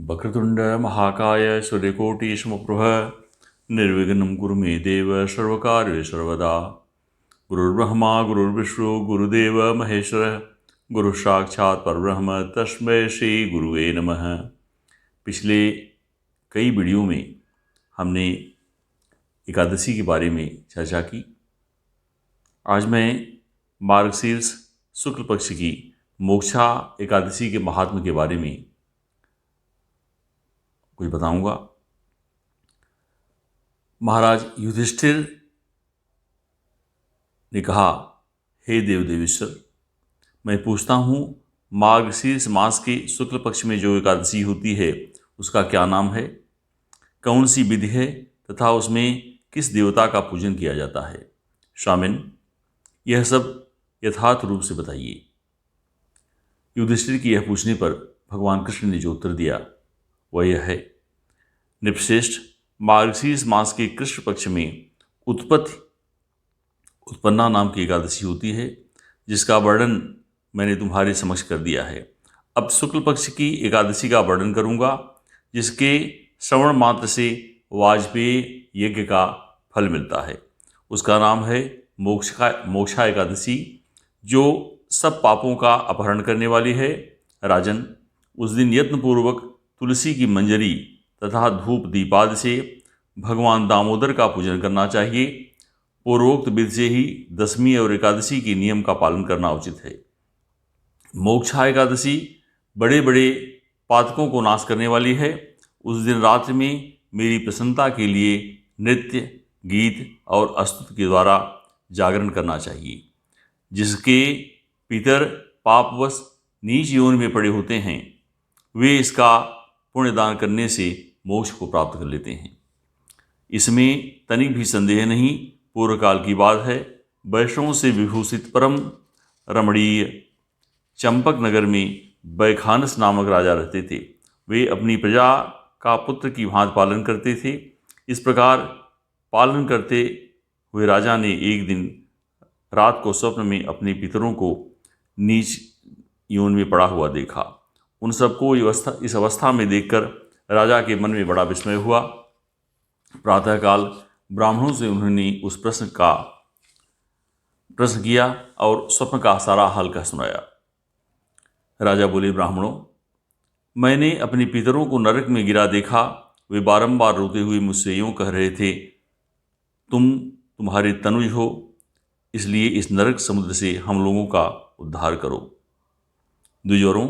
वक्रतुंड महाकाय सूर्यकोटि समप्रभ निर्विघ्नं कुरु मे देव सर्वकार्येषु सर्वदा। गुरुर्ब्रह्मा गुरुर्विष्णु गुरुदेव महेश्वर गुरु साक्षात् परब्रह्म तस्मै श्री गुरुवे नमः। पिछले कई वीडियो में हमने एकादशी के बारे में चर्चा की। आज मैं मार्गशीर्ष शुक्ल पक्ष की मोक्षा एकादशी के महात्म्य के बारे में कुछ बताऊंगा। महाराज युधिष्ठिर ने कहा, हे देवदेवेश्वर, मैं पूछता हूँ मार्गशीर्ष मास के शुक्ल पक्ष में जो एकादशी होती है उसका क्या नाम है, कौन सी विधि है तथा उसमें किस देवता का पूजन किया जाता है। स्वामिन, यह सब यथार्थ रूप से बताइए। युधिष्ठिर की यह पूछने पर भगवान कृष्ण ने जो उत्तर दिया वह यह है, नृपश्रेष्ठ, मार्गशीर्ष मास के कृष्ण पक्ष में उत्पन्ना नाम की एकादशी होती है, जिसका वर्णन मैंने तुम्हारे समक्ष कर दिया है। अब शुक्ल पक्ष की एकादशी का वर्णन करूंगा, जिसके श्रवण मात्र से वाजपेय यज्ञ का फल मिलता है। उसका नाम है मोक्षा एकादशी, जो सब पापों का अपहरण करने वाली है। राजन, उस दिन यत्नपूर्वक तुलसी की मंजरी तथा धूप दीपादि से भगवान दामोदर का पूजन करना चाहिए। पूर्वोक्त विधि से ही दशमी और एकादशी के नियम का पालन करना उचित है। मोक्षा एकादशी बड़े बड़े पातकों को नाश करने वाली है। उस दिन रात्रि में मेरी प्रसन्नता के लिए नृत्य, गीत और स्तुति के द्वारा जागरण करना चाहिए। जिसके पितर पापवश नीच योनि में पड़े होते हैं, वे इसका पुण्यदान करने से मोक्ष को प्राप्त कर लेते हैं। इसमें तनिक भी संदेह नहीं। पूर्व काल की बात है। वैष्णवों से विभूषित परम रमणीय चंपक नगर में बैखानस नामक राजा रहते थे। वे अपनी प्रजा का पुत्र की भांति पालन करते थे। इस प्रकार पालन करते हुए राजा ने एक दिन रात को स्वप्न में अपने पितरों को नीच योनि में पड़ा हुआ देखा। उन सबको इस अवस्था में देखकर राजा के मन में बड़ा विस्मय हुआ। प्रातःकाल ब्राह्मणों से उन्होंने उस प्रश्न किया और स्वप्न का सारा हाल कह सुनाया। राजा बोले, ब्राह्मणों, मैंने अपने पितरों को नरक में गिरा देखा। वे बारंबार रोते हुए मुझसे यूँ कह रहे थे, तुम्हारे तनुज हो, इसलिए इस नरक समुद्र से हम लोगों का उद्धार करो। द्विजोरों,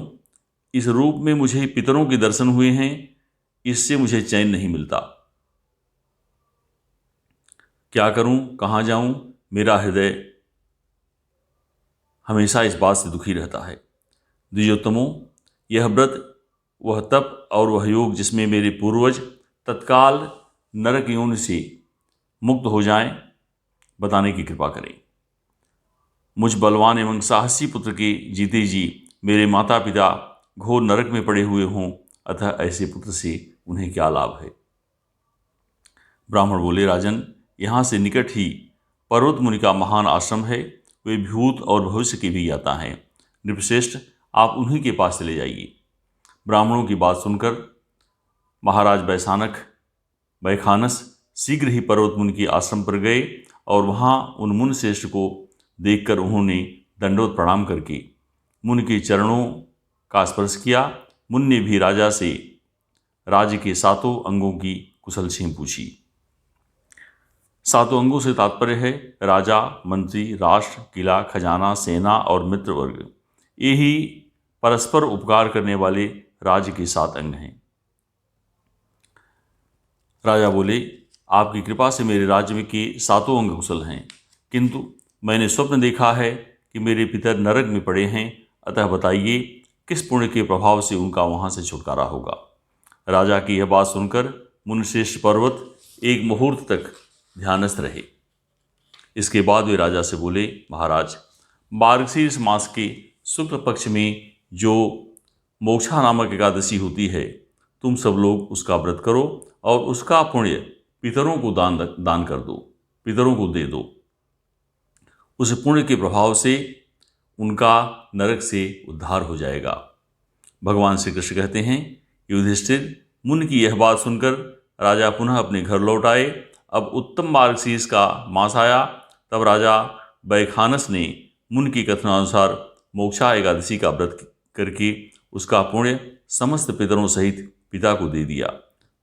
इस रूप में मुझे पितरों के दर्शन हुए हैं, इससे मुझे चैन नहीं मिलता। क्या करूं, कहाँ जाऊं? मेरा हृदय हमेशा इस बात से दुखी रहता है। द्विजोत्तमों, यह व्रत, वह तप और वह योग जिसमें मेरे पूर्वज तत्काल नरक योनि से मुक्त हो जाएं, बताने की कृपा करें। मुझ बलवान एवं साहसी पुत्र के जीते जी मेरे माता पिता घोर नरक में पड़े हुए हों, अतः ऐसे पुत्र से उन्हें क्या लाभ है। ब्राह्मण बोले, राजन, यहाँ से निकट ही पर्वत मुनि का महान आश्रम है। वे भूत और भविष्य के भी ज्ञाता हैं। नृपश्रेष्ठ, आप उन्हीं के पास चले जाइए। ब्राह्मणों की बात सुनकर महाराज बैखानस शीघ्र ही पर्वत मुनि के आश्रम पर गए और वहाँ उन मुनि श्रेष्ठ को देखकर उन्होंने दंडवत प्रणाम करके मुनि के चरणों का स्पर्श किया। मुनि ने भी राजा से राज्य के सातों अंगों की कुशल क्षेम पूछी। सातों अंगों से तात्पर्य है राजा, मंत्री, राष्ट्र, किला, खजाना, सेना और मित्र वर्ग। यही परस्पर उपकार करने वाले राज्य के 7 अंग हैं। राजा बोले, आपकी कृपा से मेरे राज्य में के 7 अंग कुशल हैं, किंतु मैंने स्वप्न देखा है कि मेरे पितर नरक में पड़े हैं। अतः बताइए, किस पुण्य के प्रभाव से उनका वहाँ से छुटकारा होगा। राजा की यह बात सुनकर मुनिश्रेष्ठ पर्वत एक मुहूर्त तक ध्यानस्थ रहे। इसके बाद वे राजा से बोले, महाराज, मार्गशीर्ष मास के शुक्ल पक्ष में जो मोक्षा नामक एकादशी होती है, तुम सब लोग उसका व्रत करो और उसका पुण्य पितरों को दान कर दो, पितरों को दे दो। उस पुण्य के प्रभाव से उनका नरक से उद्धार हो जाएगा। भगवान श्री कृष्ण कहते हैं, युधिष्ठिर मुनि की यह बात सुनकर राजा पुनः अपने घर लौट आए। अब उत्तम मार्ग से इसका मास आया। तब राजा बैखानस ने मुनि की कथनानुसार मोक्षा एकादशी का व्रत करके उसका पुण्य समस्त पितरों सहित पिता को दे दिया।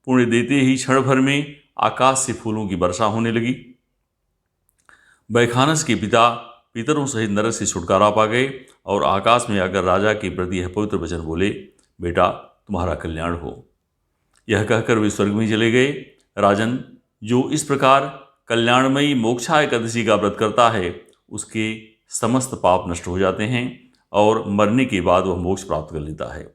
पुण्य देते ही क्षण भर में आकाश से फूलों की वर्षा होने लगी। बैखानस के पिता पितरों सहित नरक से छुटकारा पा गए और आकाश में आकर राजा के प्रति यह पवित्र वचन बोले, बेटा तुम्हारा कल्याण हो। यह कहकर वे स्वर्ग में चले गए। राजन, जो इस प्रकार कल्याणमयी मोक्षा एकादशी का व्रत करता है उसके समस्त पाप नष्ट हो जाते हैं और मरने के बाद वह मोक्ष प्राप्त कर लेता है।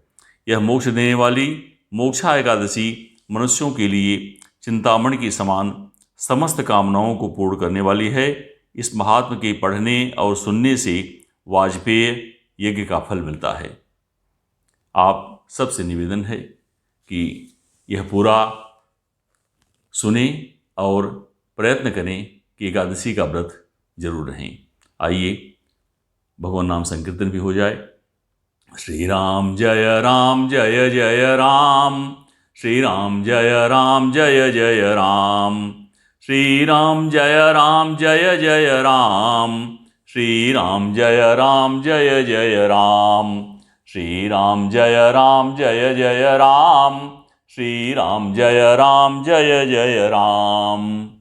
यह मोक्ष देने वाली मोक्षा एकादशी मनुष्यों के लिए चिंतामणि के समान समस्त कामनाओं को पूर्ण करने वाली है। इस महात्म के पढ़ने और सुनने से वाजपेय यज्ञ का फल मिलता है। आप सबसे निवेदन है कि यह पूरा सुने और प्रयत्न करें कि एकादशी का व्रत जरूर रहें। आइए भगवान नाम संकीर्तन भी हो जाए। श्री राम जय जय राम, श्री राम जय जय राम, श्री राम जय जय राम, श्री राम जय जय राम, श्री राम जय जय राम, श्री राम जय जय राम।